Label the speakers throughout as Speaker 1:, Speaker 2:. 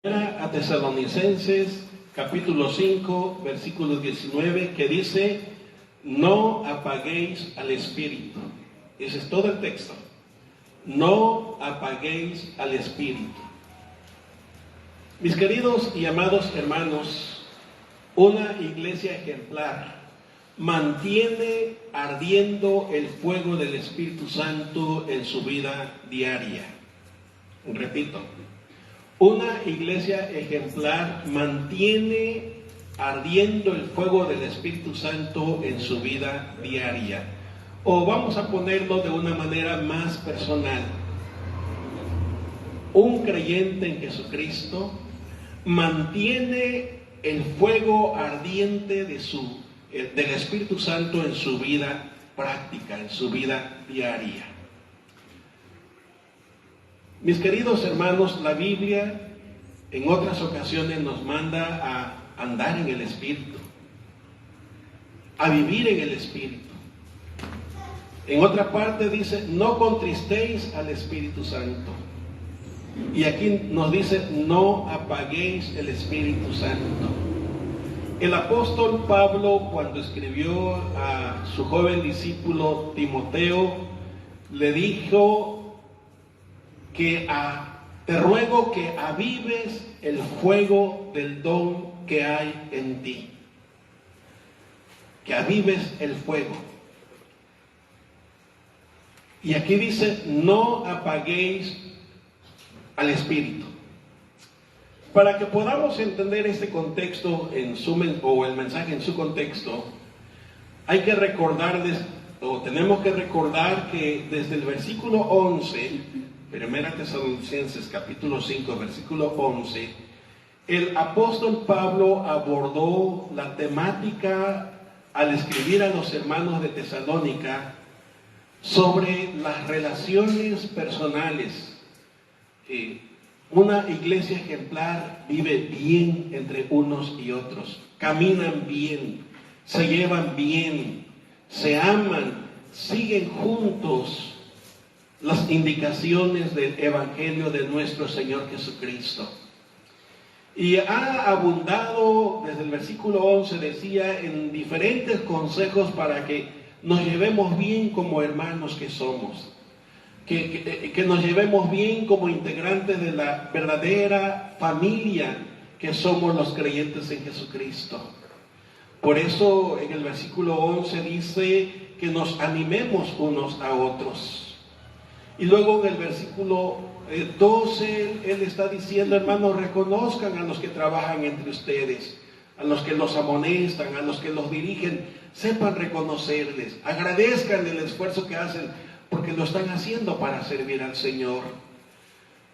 Speaker 1: A Tesalonicenses capítulo 5 versículo 19, que dice: no apaguéis al espíritu. Ese es todo el texto. No apaguéis al espíritu. Mis queridos y amados hermanos, una iglesia ejemplar mantiene ardiendo el fuego del Espíritu Santo en su vida diaria. Repito, una iglesia ejemplar mantiene ardiendo el fuego del Espíritu Santo en su vida diaria. O vamos a ponerlo de una manera más personal. Un creyente en Jesucristo mantiene el fuego ardiente del Espíritu Santo en su vida práctica, en su vida diaria. Mis queridos hermanos, la Biblia en otras ocasiones nos manda a andar en el Espíritu, a vivir en el Espíritu. En otra parte dice: no contristéis al Espíritu Santo. Y aquí nos dice: no apaguéis el Espíritu Santo. El apóstol Pablo, cuando escribió a su joven discípulo Timoteo, le dijo que te ruego que avives el fuego del don que hay en ti. Que avives el fuego. Y aquí dice: no apaguéis al Espíritu. Para que podamos entender este contexto o el mensaje en su contexto, hay que recordarles, o tenemos que recordar que desde el versículo 11, Primera Tesalonicenses capítulo 5, versículo 11, el apóstol Pablo abordó la temática al escribir a los hermanos de Tesalónica sobre las relaciones personales. Una iglesia ejemplar vive bien entre unos y otros, caminan bien, se llevan bien, se aman, siguen juntos las indicaciones del Evangelio de nuestro Señor Jesucristo. Y ha abundado, desde el versículo 11 decía, en diferentes consejos para que nos llevemos bien como hermanos que somos. Que nos llevemos bien como integrantes de la verdadera familia que somos los creyentes en Jesucristo. Por eso en el versículo 11 dice que nos animemos unos a otros. Y luego en el versículo 12 él está diciendo: hermanos, reconozcan a los que trabajan entre ustedes, a los que los amonestan, a los que los dirigen, sepan reconocerles, agradezcan el esfuerzo que hacen, porque lo están haciendo para servir al Señor.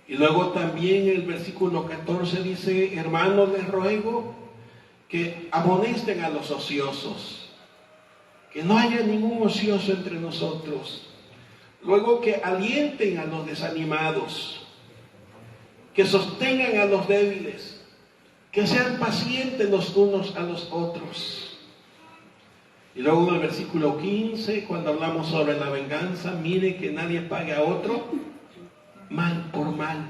Speaker 1: Y luego también el versículo 14 dice: hermanos, les ruego que amonesten a los ociosos, que no haya ningún ocioso entre nosotros. Luego que alienten a los desanimados, que sostengan a los débiles, que sean pacientes los unos a los otros. Y luego en el versículo 15, cuando hablamos sobre la venganza, mire que nadie pague a otro mal por mal.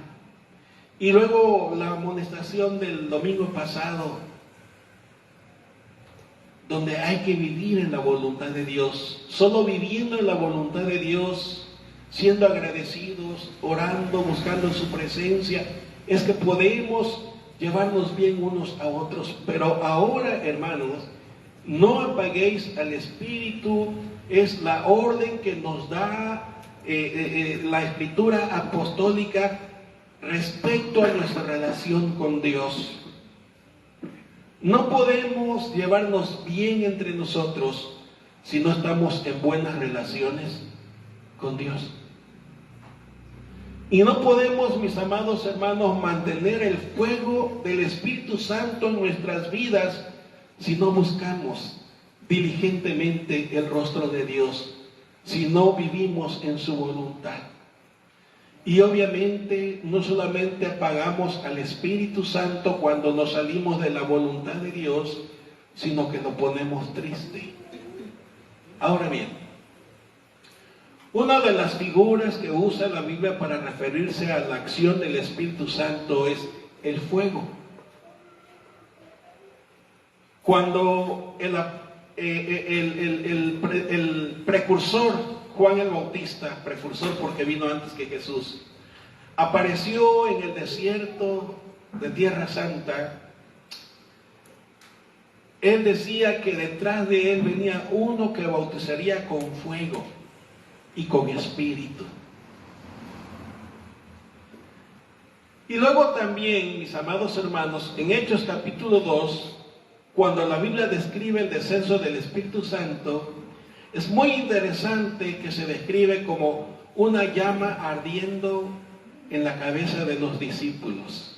Speaker 1: Y luego la amonestación del domingo pasado, donde hay que vivir en la voluntad de Dios. Solo viviendo en la voluntad de Dios, siendo agradecidos, orando, buscando su presencia, es que podemos llevarnos bien unos a otros. Pero ahora, hermanos, no apaguéis al Espíritu, es la orden que nos da la Escritura apostólica respecto a nuestra relación con Dios. No podemos llevarnos bien entre nosotros si no estamos en buenas relaciones con Dios. Y no podemos, mis amados hermanos, mantener el fuego del Espíritu Santo en nuestras vidas si no buscamos diligentemente el rostro de Dios, si no vivimos en su voluntad. Y obviamente no solamente apagamos al Espíritu Santo cuando nos salimos de la voluntad de Dios, sino que lo ponemos triste. Ahora bien, una de las figuras que usa la Biblia para referirse a la acción del Espíritu Santo es el fuego. Cuando el precursor, Juan el Bautista, precursor porque vino antes que Jesús, apareció en el desierto de Tierra Santa, él decía que detrás de él venía uno que bautizaría con fuego y con espíritu. Y luego también, mis amados hermanos, en Hechos capítulo 2, cuando la Biblia describe el descenso del Espíritu Santo, es muy interesante que se describe como una llama ardiendo en la cabeza de los discípulos.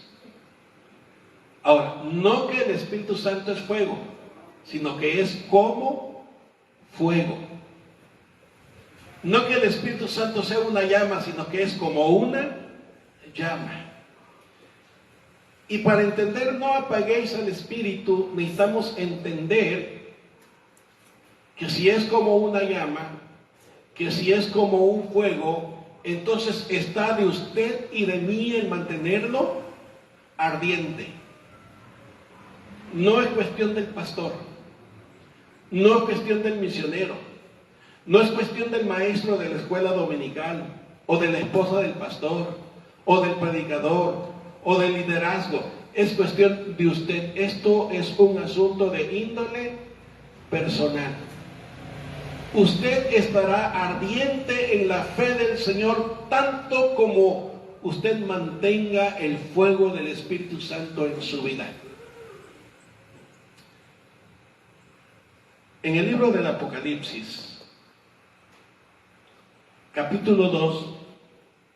Speaker 1: Ahora, no que el Espíritu Santo es fuego, sino que es como fuego. No que el Espíritu Santo sea una llama, sino que es como una llama. Y para entender no apaguéis al Espíritu, necesitamos entender que si es como una llama, que si es como un fuego, entonces está de usted y de mí el mantenerlo ardiente. No es cuestión del pastor, no es cuestión del misionero, no es cuestión del maestro de la escuela dominical, o de la esposa del pastor, o del predicador, o del liderazgo. Es cuestión de usted. Esto es un asunto de índole personal. Usted estará ardiente en la fe del Señor tanto como usted mantenga el fuego del Espíritu Santo en su vida. En el libro del Apocalipsis, capítulo 2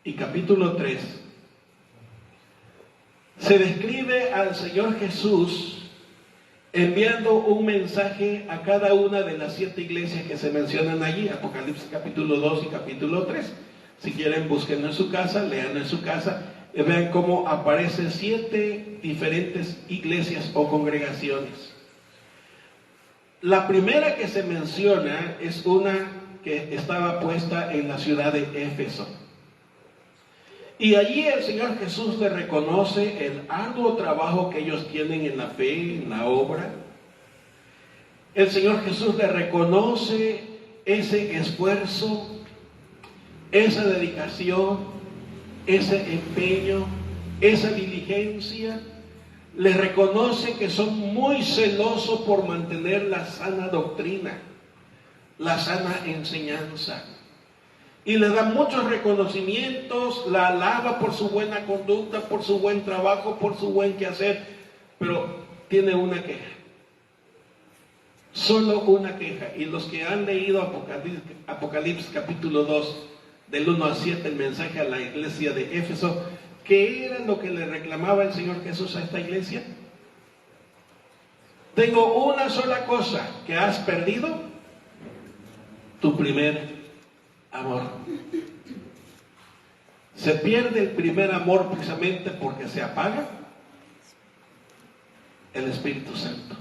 Speaker 1: y capítulo 3, se describe al Señor Jesús enviando un mensaje a cada una de las 7 iglesias que se mencionan allí, Apocalipsis capítulo 2 y capítulo 3. Si quieren, búsquenlo en su casa, leanlo en su casa, y vean cómo aparecen 7 diferentes iglesias o congregaciones. La primera que se menciona es una que estaba puesta en la ciudad de Éfeso. Y allí el Señor Jesús le reconoce el arduo trabajo que ellos tienen en la fe, en la obra. El Señor Jesús le reconoce ese esfuerzo, esa dedicación, ese empeño, esa diligencia. Le reconoce que son muy celosos por mantener la sana doctrina, la sana enseñanza. Y le da muchos reconocimientos, la alaba por su buena conducta, por su buen trabajo, por su buen quehacer, pero tiene una queja. Solo una queja. Y los que han leído Apocalipsis capítulo 2, del 1 al 7, el mensaje a la iglesia de Éfeso, ¿qué era lo que le reclamaba el Señor Jesús a esta iglesia? Tengo una sola cosa, que has perdido tu primer amor. Se pierde el primer amor precisamente porque se apaga el Espíritu Santo.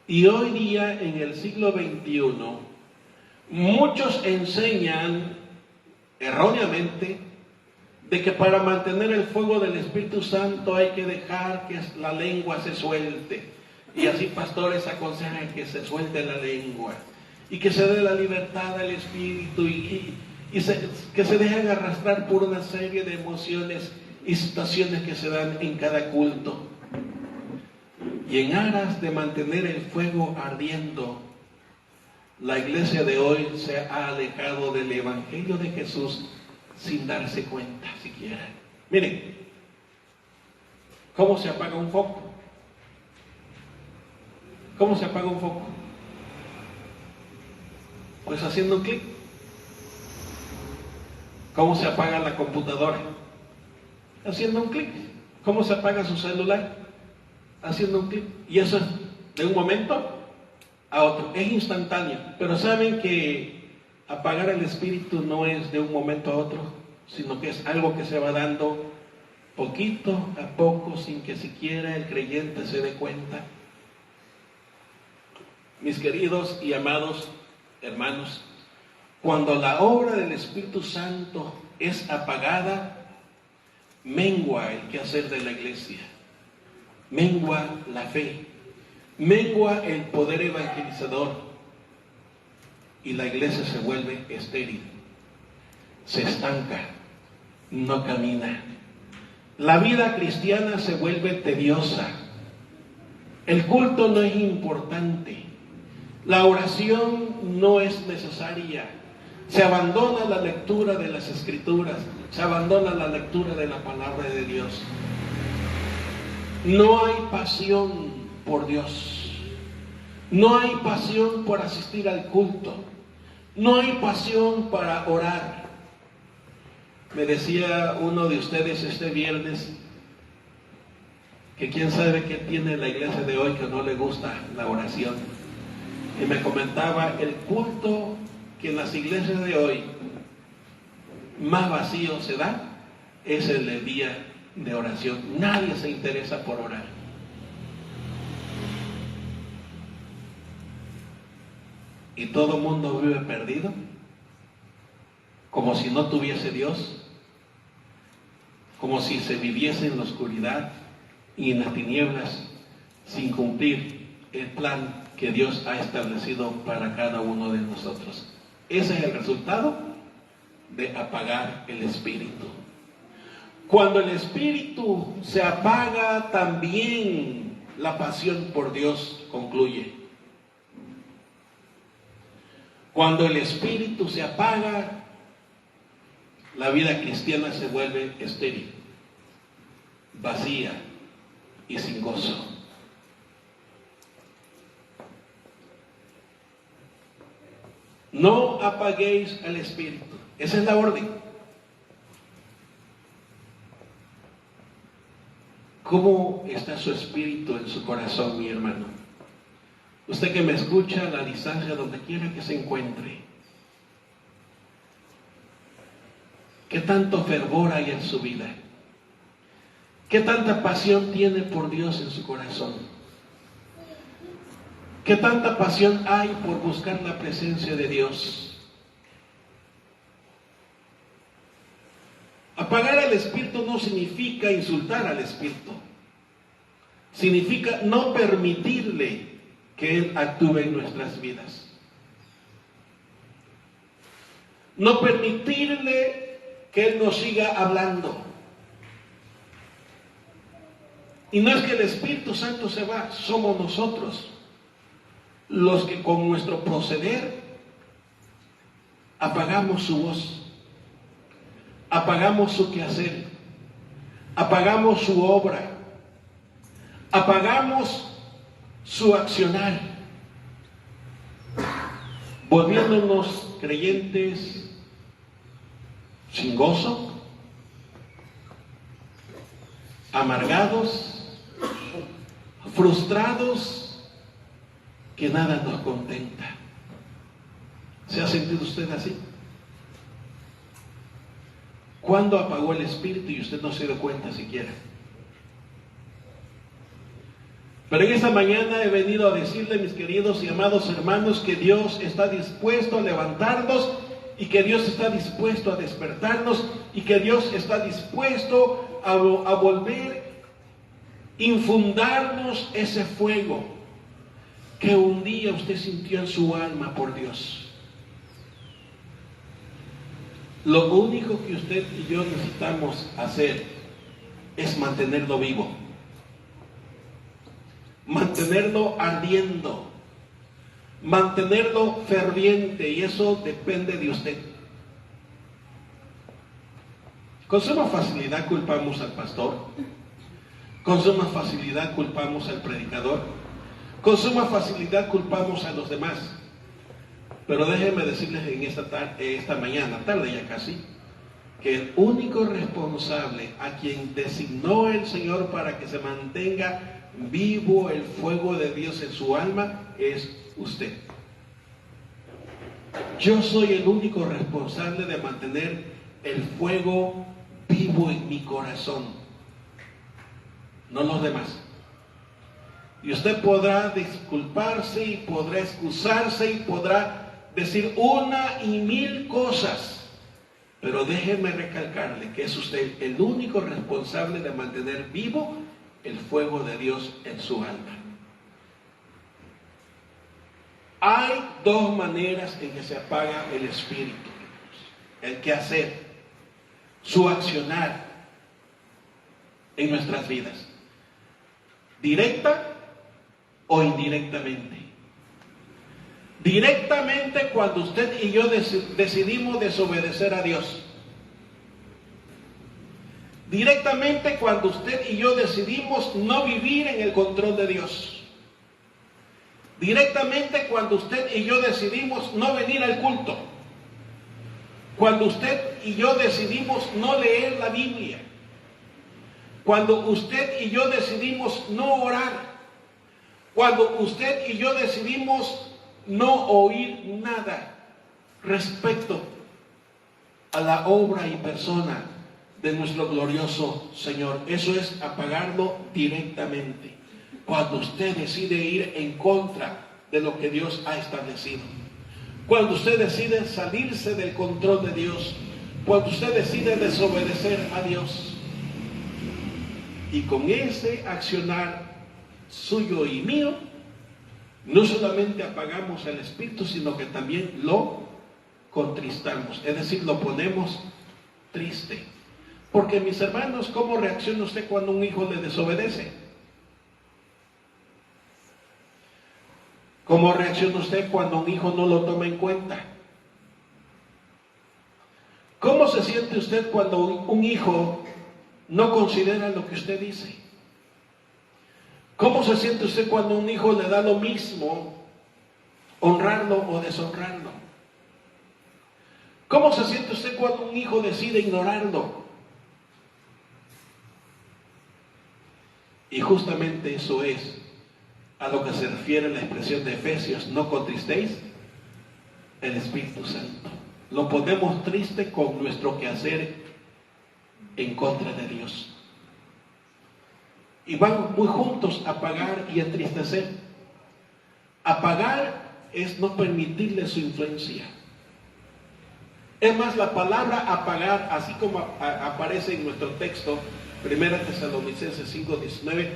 Speaker 1: Y hoy día, en el siglo XXI, muchos enseñan erróneamente de que para mantener el fuego del Espíritu Santo hay que dejar que la lengua se suelte. Y así pastores aconsejan que se suelte la lengua y que se dé la libertad al Espíritu que se dejen arrastrar por una serie de emociones y situaciones que se dan en cada culto. Y en aras de mantener el fuego ardiendo, la iglesia de hoy se ha alejado del Evangelio de Jesús sin darse cuenta siquiera. Miren, ¿cómo se apaga un foco? ¿Cómo se apaga un foco? Pues haciendo un clic. ¿Cómo se apaga la computadora? Haciendo un clic. ¿Cómo se apaga su celular? Haciendo un clic. Y eso es de un momento a otro. Es instantáneo. Pero saben que apagar el espíritu no es de un momento a otro, sino que es algo que se va dando poquito a poco sin que siquiera el creyente se dé cuenta. Mis queridos y amados hermanos, cuando la obra del Espíritu Santo es apagada, mengua el quehacer de la iglesia, mengua la fe, mengua el poder evangelizador y la iglesia se vuelve estéril, se estanca, no camina. La vida cristiana se vuelve tediosa, el culto no es importante, la oración no es necesaria, se abandona la lectura de las Escrituras, se abandona la lectura de la palabra de Dios. No hay pasión por Dios, no hay pasión por asistir al culto, no hay pasión para orar. Me decía uno de ustedes este viernes que quién sabe qué tiene la iglesia de hoy que no le gusta la oración. Y me comentaba el culto que en las iglesias de hoy más vacío se da es el del día de oración. Nadie se interesa por orar. Y todo el mundo vive perdido, como si no tuviese Dios, como si se viviese en la oscuridad y en las tinieblas, sin cumplir el plan que Dios ha establecido para cada uno de nosotros. Ese es el resultado de apagar el espíritu. Cuando el espíritu se apaga, también la pasión por Dios concluye. Cuando el espíritu se apaga, la vida cristiana se vuelve estéril, vacía y sin gozo. No apaguéis el espíritu. Esa es la orden. ¿Cómo está su espíritu en su corazón, mi hermano? Usted que me escucha a la distancia, donde quiera que se encuentre. ¿Qué tanto fervor hay en su vida? ¿Qué tanta pasión tiene por Dios en su corazón? ¿Qué tanta pasión hay por buscar la presencia de Dios? Apagar al espíritu no significa insultar al espíritu. Significa no permitirle que Él actúe en nuestras vidas. No permitirle que Él nos siga hablando. Y no es que el Espíritu Santo se va, somos nosotros los que con nuestro proceder apagamos su voz, apagamos su quehacer, apagamos su obra, apagamos su accionar, volviéndonos creyentes sin gozo, amargados, frustrados, que nada nos contenta. ¿Se ha sentido usted así? ¿Cuándo apagó el espíritu y usted no se dio cuenta siquiera? Pero en esta mañana he venido a decirle, mis queridos y amados hermanos, que Dios está dispuesto a levantarnos y que Dios está dispuesto a despertarnos y que Dios está dispuesto a volver a infundarnos ese fuego que un día usted sintió en su alma por Dios. Lo único que usted y yo necesitamos hacer es mantenerlo vivo, mantenerlo ardiendo, mantenerlo ferviente, y eso depende de usted. Con suma facilidad culpamos al pastor, con suma facilidad culpamos al predicador, con suma facilidad culpamos a los demás. Pero déjenme decirles en esta mañana, tarde ya casi, que el único responsable a quien designó el Señor para que se mantenga vivo el fuego de Dios en su alma es usted. Yo soy el único responsable de mantener el fuego vivo en mi corazón, no los demás. Y usted podrá disculparse y podrá excusarse y podrá decir una y mil cosas, Pero déjeme recalcarle que es usted el único responsable de mantener vivo el fuego de Dios en su alma. Hay dos maneras en que se apaga el espíritu: el quehacer, su accionar en nuestras vidas, directa o indirectamente. Directamente, cuando usted y yo decidimos desobedecer a Dios. Directamente, cuando usted y yo decidimos no vivir en el control de Dios. Directamente, cuando usted y yo decidimos no venir al culto. Cuando usted y yo decidimos no leer la Biblia. Cuando usted y yo decidimos no orar. Cuando usted y yo decidimos no oír nada respecto a la obra y persona de nuestro glorioso Señor. Eso es apagarlo directamente. Cuando usted decide ir en contra de lo que Dios ha establecido. Cuando usted decide salirse del control de Dios. Cuando usted decide desobedecer a Dios. Y con ese accionar suyo y mío, no solamente apagamos el espíritu, sino que también lo contristamos, es decir, lo ponemos triste. Porque, mis hermanos, ¿cómo reacciona usted cuando un hijo le desobedece? ¿Cómo reacciona usted cuando un hijo no lo toma en cuenta? ¿Cómo se siente usted cuando un hijo no considera lo que usted dice? ¿Cómo se siente usted cuando un hijo le da lo mismo, honrarlo o deshonrarlo? ¿Cómo se siente usted cuando un hijo decide ignorarlo? Y justamente eso es a lo que se refiere la expresión de Efesios: no contristéis el Espíritu Santo. Lo ponemos triste con nuestro quehacer en contra de Dios. Y van muy juntos, apagar y entristecer. Apagar es no permitirle su influencia. Es más, la palabra apagar, así como aparece en nuestro texto, 1 Tesalonicenses 5:19,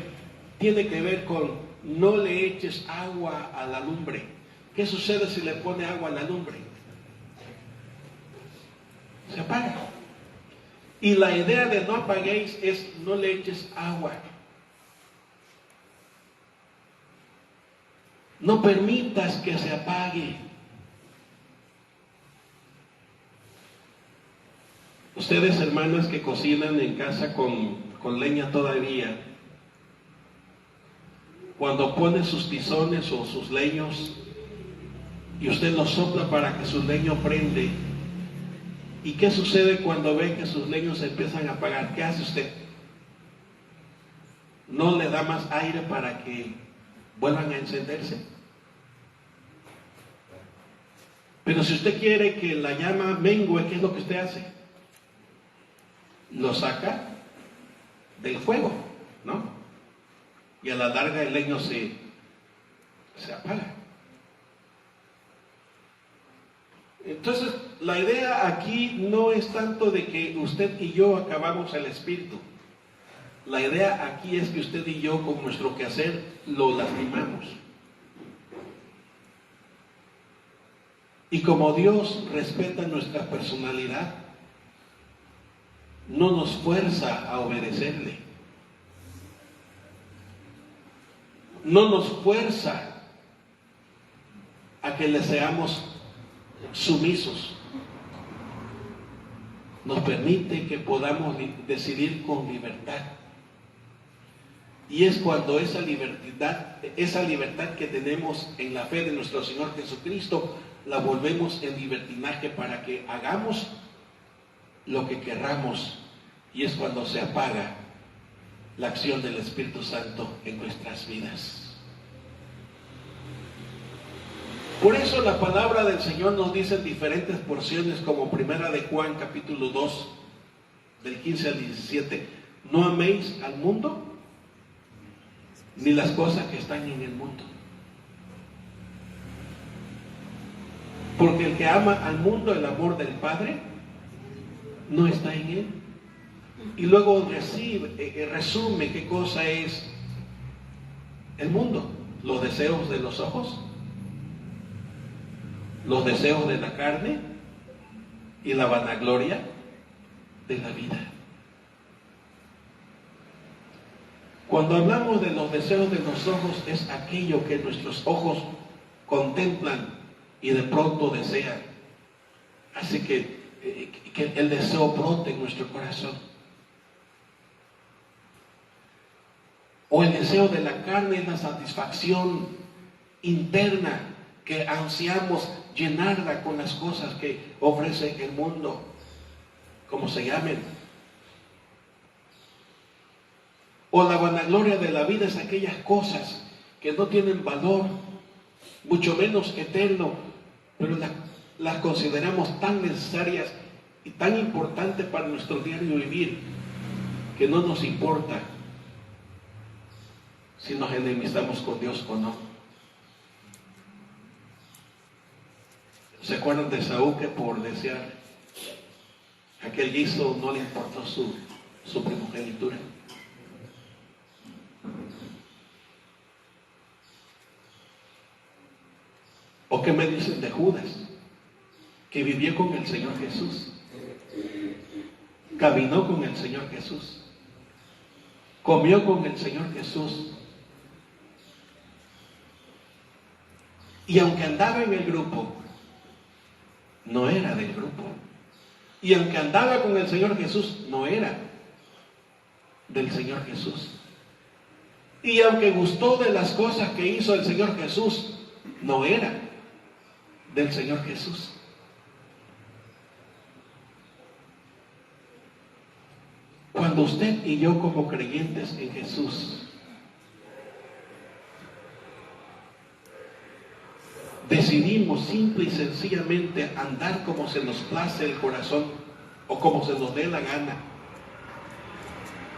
Speaker 1: tiene que ver con no le eches agua a la lumbre. ¿Qué sucede si le pone agua a la lumbre? Se apaga. Y la idea de no apaguéis es no le eches agua. No permitas que se apague. Ustedes, hermanas que cocinan en casa con leña todavía, cuando ponen sus tizones o sus leños y usted los sopla para que su leño prende, ¿y qué sucede cuando ve que sus leños se empiezan a apagar? ¿Qué hace usted? ¿No le da más aire para que vuelvan a encenderse? Pero si usted quiere que la llama mengue, ¿qué es lo que usted hace? Lo saca del fuego, ¿no? Y a la larga el leño se apaga. Entonces, la idea aquí no es tanto de que usted y yo acabamos el espíritu. La idea aquí es que usted y yo, con nuestro quehacer, lo lastimamos. Y como Dios respeta nuestra personalidad, no nos fuerza a obedecerle. No nos fuerza a que le seamos sumisos. Nos permite que podamos decidir con libertad. Y es cuando esa libertad que tenemos en la fe de nuestro Señor Jesucristo, la volvemos en libertinaje para que hagamos lo que querramos. Y es cuando se apaga la acción del Espíritu Santo en nuestras vidas. Por eso la palabra del Señor nos dice en diferentes porciones, como primera de Juan capítulo 2, del 15 al 17, no améis al mundo ni las cosas que están en el mundo. Porque el que ama al mundo, el amor del Padre no está en Él. Y luego resume qué cosa es el mundo: los deseos de los ojos, los deseos de la carne y la vanagloria de la vida. Cuando hablamos de los deseos de los ojos, es aquello que nuestros ojos contemplan y de pronto desean. Hace que el deseo brote en nuestro corazón. O el deseo de la carne es la satisfacción interna que ansiamos llenarla con las cosas que ofrece el mundo, como se llamen. O la vanagloria de la vida es aquellas cosas que no tienen valor, mucho menos eterno, pero las consideramos tan necesarias y tan importantes para nuestro diario vivir, que no nos importa si nos enemistamos con Dios o no. ¿Se acuerdan de Saúl, que por desear aquel guiso no le importó su primogenitura? ¿O qué me dicen de Judas, que vivió con el Señor Jesús, caminó con el Señor Jesús, comió con el Señor Jesús, y aunque andaba en el grupo, no era del grupo, y aunque andaba con el Señor Jesús, no era del Señor Jesús, y aunque gustó de las cosas que hizo el Señor Jesús, no era del Señor Jesús. Cuando usted y yo, como creyentes en Jesús, decidimos simple y sencillamente andar como se nos place el corazón o como se nos dé la gana,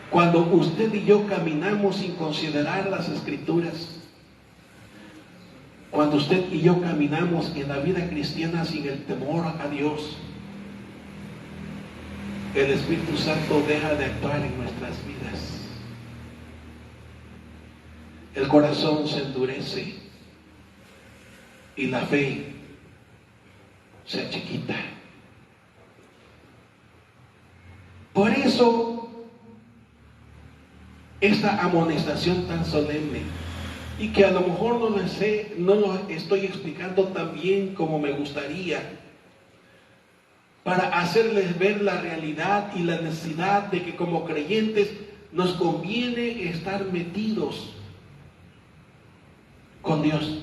Speaker 1: cuando usted y yo caminamos sin considerar las Escrituras, cuando usted y yo caminamos en la vida cristiana sin el temor a Dios, el Espíritu Santo deja de actuar en nuestras vidas. El corazón se endurece y la fe se achiquita. Por eso, esta amonestación tan solemne, y que a lo mejor no lo estoy explicando tan bien como me gustaría, para hacerles ver la realidad y la necesidad de que como creyentes nos conviene estar metidos con Dios.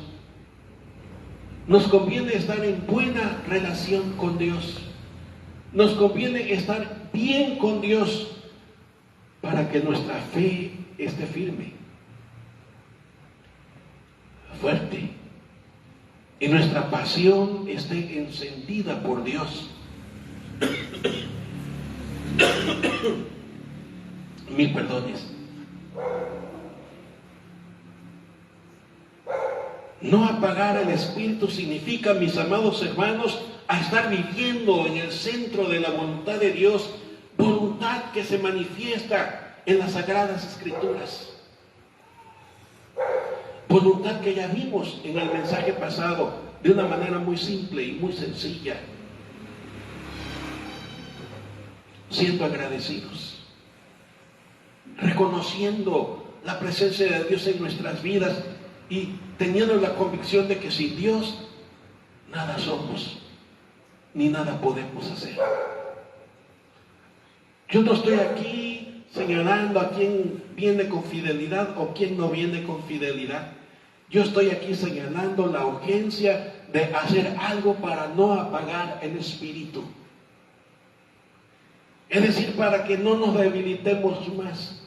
Speaker 1: Nos conviene estar en buena relación con Dios. Nos conviene estar bien con Dios para que nuestra fe esté firme, fuerte, y nuestra pasión esté encendida por Dios. Mil perdones. No apagar el espíritu significa, mis amados hermanos, a estar viviendo en el centro de la voluntad de Dios, voluntad que se manifiesta en las Sagradas Escrituras, voluntad que ya vimos en el mensaje pasado de una manera muy simple y muy sencilla. Siendo agradecidos, reconociendo la presencia de Dios en nuestras vidas y teniendo la convicción de que sin Dios nada somos ni nada podemos hacer. Yo no estoy aquí señalando a quién viene con fidelidad o quién no viene con fidelidad. Yo estoy aquí señalando la urgencia de hacer algo para no apagar el espíritu. Es decir, para que no nos debilitemos más,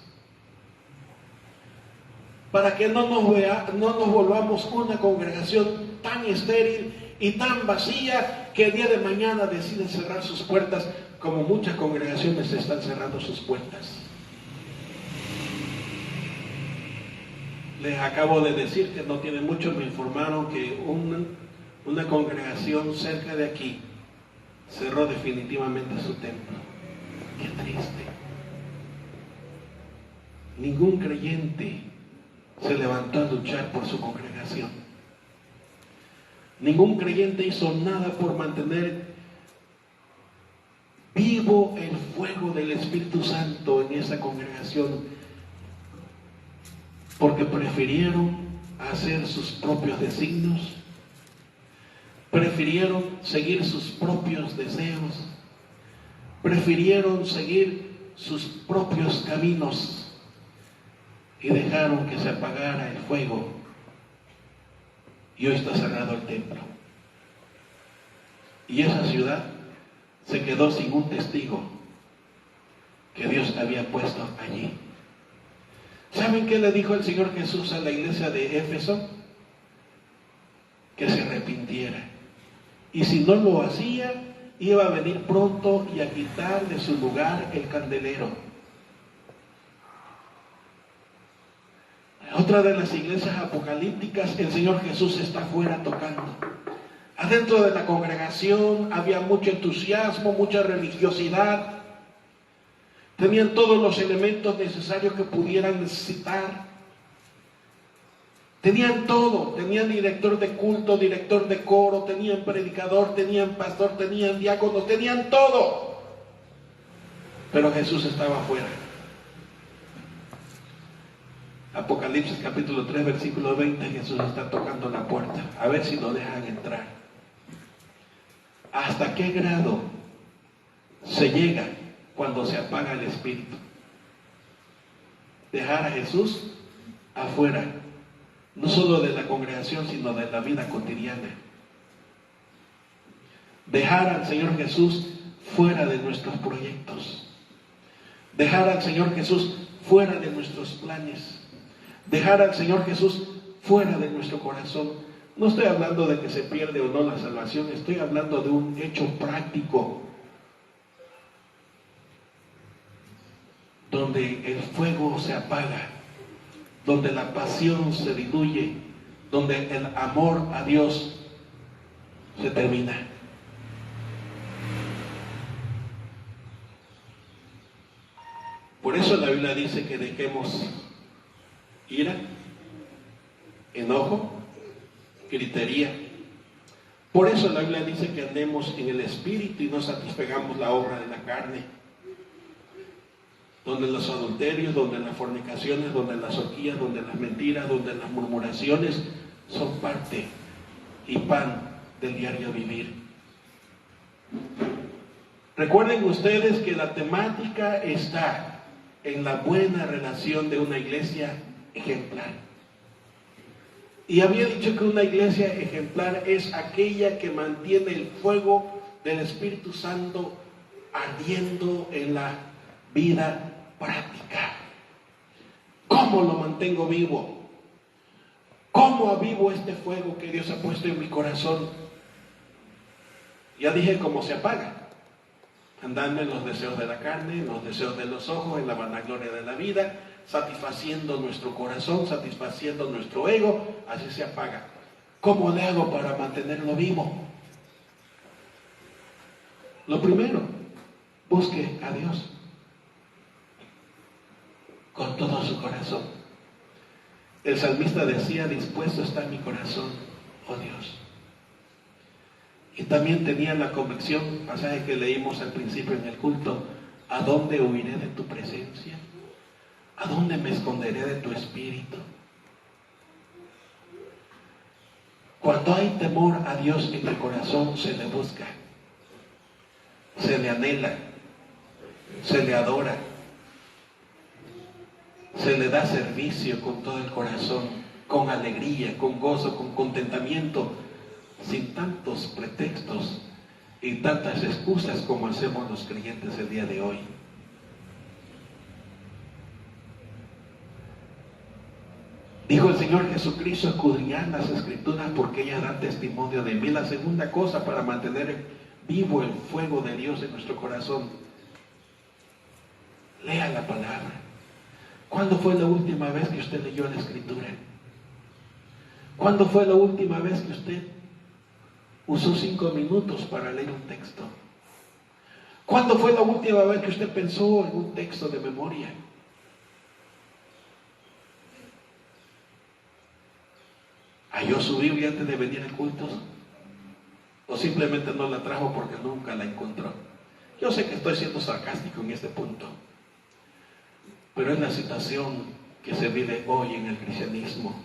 Speaker 1: para que no nos volvamos una congregación tan estéril y tan vacía que el día de mañana deciden cerrar sus puertas, como muchas congregaciones están cerrando sus puertas. Les acabo de decir que no tiene mucho, me informaron que una congregación cerca de aquí cerró definitivamente su templo. Qué triste. Ningún creyente se levantó a luchar por su congregación. Ningún creyente hizo nada por mantener vivo el fuego del Espíritu Santo en esa congregación, porque prefirieron hacer sus propios designios, prefirieron seguir sus propios deseos, prefirieron seguir sus propios caminos y dejaron que se apagara el fuego. Y hoy está cerrado el templo. Y esa ciudad se quedó sin un testigo que Dios había puesto allí. ¿Saben qué le dijo el Señor Jesús a la iglesia de Éfeso? Que se arrepintiera. Y si no lo hacía, iba a venir pronto y a quitar de su lugar el candelero. Otra de las iglesias apocalípticas, el Señor Jesús está afuera tocando. Adentro de la congregación había mucho entusiasmo, mucha religiosidad. Tenían todos los elementos necesarios que pudieran necesitar. Tenían todo. Tenían director de culto, director de coro, tenían predicador, tenían pastor, tenían diáconos, tenían todo. Pero Jesús estaba afuera. Apocalipsis capítulo 3, versículo 20, Jesús está tocando la puerta, a ver si lo dejan entrar. ¿Hasta qué grado se llega cuando se apaga el Espíritu? Dejar a Jesús afuera, no solo de la congregación, sino de la vida cotidiana. Dejar al Señor Jesús fuera de nuestros proyectos. Dejar al Señor Jesús fuera de nuestros planes. Dejar al Señor Jesús fuera de nuestro corazón. No estoy hablando de que se pierde o no la salvación, estoy hablando de un hecho práctico, donde el fuego se apaga, donde la pasión se diluye, donde el amor a Dios se termina. Por eso la Biblia dice que dejemos ira, enojo, gritería. Por eso la Biblia dice que andemos en el Espíritu y no satisfagamos la obra de la carne. Donde los adulterios, donde las fornicaciones, donde las orgías, donde las mentiras, donde las murmuraciones son parte y pan del diario vivir. Recuerden ustedes que la temática está en la buena relación de una iglesia ejemplar. Y había dicho que una iglesia ejemplar es aquella que mantiene el fuego del Espíritu Santo ardiendo en la vida práctica. ¿Cómo lo mantengo vivo? ¿Cómo avivo este fuego que Dios ha puesto en mi corazón? Ya dije cómo se apaga. Andando en los deseos de la carne, en los deseos de los ojos, en la vanagloria de la vida, satisfaciendo nuestro corazón, satisfaciendo nuestro ego, así se apaga. ¿Cómo le hago para mantenerlo vivo? Lo primero, busque a Dios con todo su corazón. El salmista decía: dispuesto está mi corazón, oh Dios. Y también tenía la convicción, pasaje que leímos al principio en el culto: ¿a dónde huiré de tu presencia? ¿A dónde me esconderé de tu espíritu? Cuando hay temor a Dios en el corazón, se le busca, se le anhela, se le adora, se le da servicio con todo el corazón, con alegría, con gozo, con contentamiento, sin tantos pretextos y tantas excusas como hacemos los creyentes el día de hoy. Dijo el Señor Jesucristo: escudriñad las Escrituras porque ellas dan testimonio de mí. La segunda cosa para mantener vivo el fuego de Dios en nuestro corazón: lea la palabra. ¿Cuándo fue la última vez que usted leyó la Escritura? ¿Cuándo fue la última vez que usted usó 5 minutos para leer un texto? ¿Cuándo fue la última vez que usted pensó en un texto de memoria? ¿Halló su Biblia antes de venir al culto? ¿O simplemente no la trajo porque nunca la encontró? Yo sé que estoy siendo sarcástico en este punto, pero es la situación que se vive hoy en el cristianismo.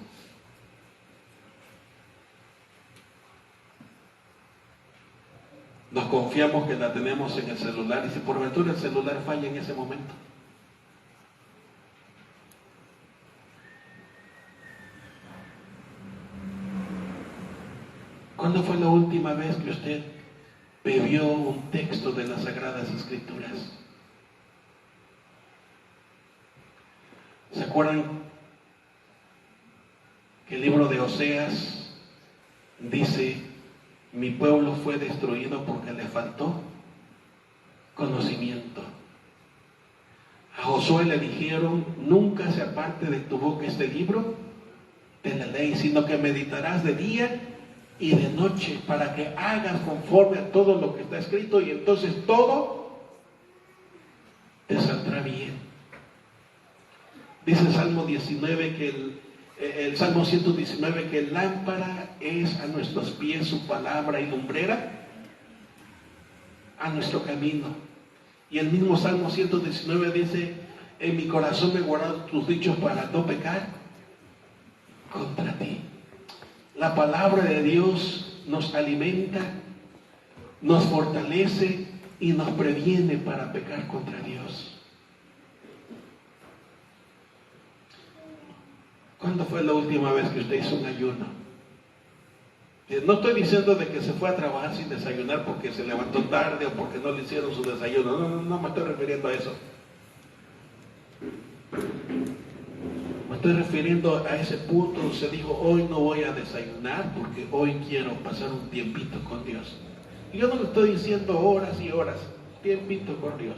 Speaker 1: Nos confiamos que la tenemos en el celular, y si por ventura el celular falla en ese momento, ¿cuándo fue la última vez que usted bebió un texto de las Sagradas Escrituras? ¿Se acuerdan que el libro de Oseas dice: mi pueblo fue destruido porque le faltó conocimiento? A Josué le dijeron: nunca se aparte de tu boca este libro de la ley, sino que meditarás de día y de noche, para que hagas conforme a todo lo que está escrito, y entonces todo te saldrá bien. Dice el Salmo 19 que el Salmo 119 que lámpara es a nuestros pies su palabra y lumbrera a nuestro camino. Y el mismo Salmo 119 dice: en mi corazón me he guardado tus dichos para no pecar contra ti. La palabra de Dios nos alimenta, nos fortalece y nos previene para pecar contra Dios. ¿Cuándo fue la última vez que usted hizo un ayuno? No estoy diciendo de que se fue a trabajar sin desayunar porque se levantó tarde o porque no le hicieron su desayuno. No me estoy refiriendo a eso. Me estoy refiriendo a ese punto donde se dijo: hoy no voy a desayunar porque hoy quiero pasar un tiempito con Dios. Y yo no le estoy diciendo horas y horas, tiempito con Dios.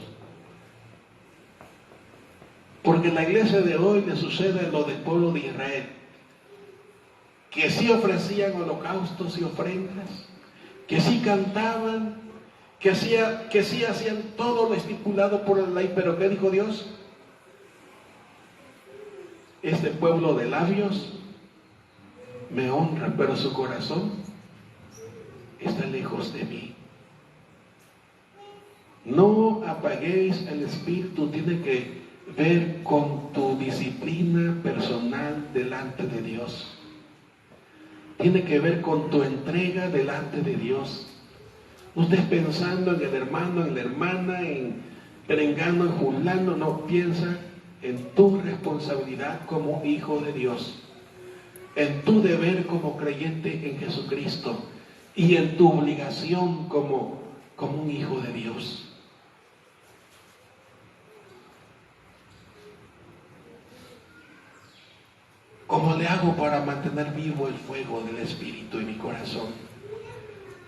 Speaker 1: Porque en la iglesia de hoy le sucede lo del pueblo de Israel, que sí ofrecían holocaustos y ofrendas, que sí cantaban, que sí hacían todo lo estipulado por la ley, pero ¿qué dijo Dios? Este pueblo de labios me honra, pero su corazón está lejos de mí. No apaguéis el espíritu. Tiene que ver con tu disciplina personal delante de Dios. Tiene que ver con tu entrega delante de Dios. No estés pensando en el hermano, en la hermana, en perengano, en fulano. No, piensa en tu responsabilidad como hijo de Dios, en tu deber como creyente en Jesucristo y en tu obligación como un hijo de Dios. ¿Cómo le hago para mantener vivo el fuego del Espíritu en mi corazón?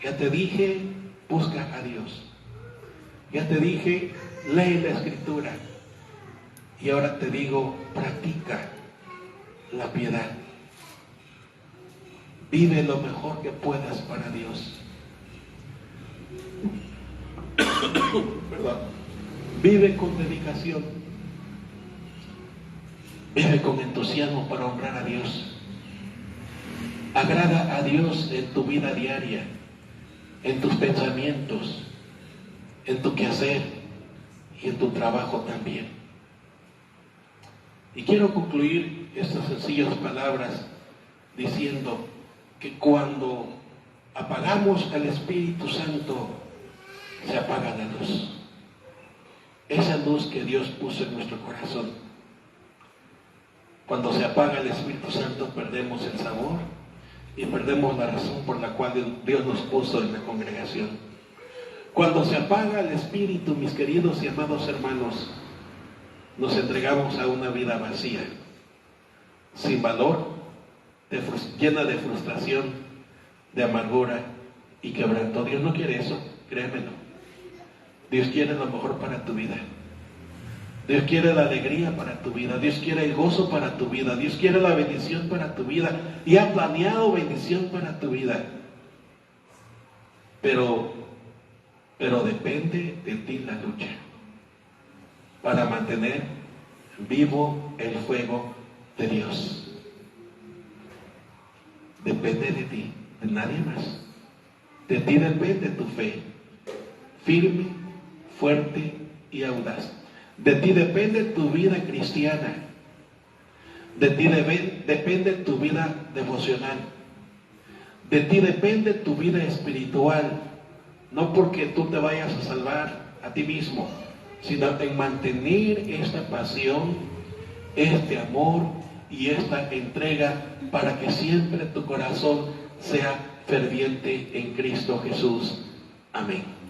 Speaker 1: Ya te dije, busca a Dios. Ya te dije, lee la Escritura. Y ahora te digo, practica la piedad. Vive lo mejor que puedas para Dios. Perdón. Vive con dedicación. Vive con entusiasmo para honrar a Dios. Agrada a Dios en tu vida diaria, en tus pensamientos, en tu quehacer y en tu trabajo también. Y quiero concluir estas sencillas palabras diciendo que cuando apagamos al Espíritu Santo, se apaga la luz. Esa luz que Dios puso en nuestro corazón. Cuando se apaga el Espíritu Santo, perdemos el sabor y perdemos la razón por la cual Dios nos puso en la congregación. Cuando se apaga el Espíritu, mis queridos y amados hermanos, nos entregamos a una vida vacía, sin valor, llena de frustración, de amargura y quebranto. Dios no quiere eso, créemelo. Dios quiere lo mejor para tu vida. Dios quiere la alegría para tu vida. Dios quiere el gozo para tu vida. Dios quiere la bendición para tu vida. Y ha planeado bendición para tu vida. Pero pero depende de ti la lucha para mantener vivo el fuego de Dios. Depende de ti, de nadie más. De ti depende tu fe, firme, fuerte y audaz. De ti depende tu vida cristiana. De ti depende tu vida devocional. De ti depende tu vida espiritual. No porque tú te vayas a salvar a ti mismo, sino en mantener esta pasión, este amor y esta entrega para que siempre tu corazón sea ferviente en Cristo Jesús. Amén.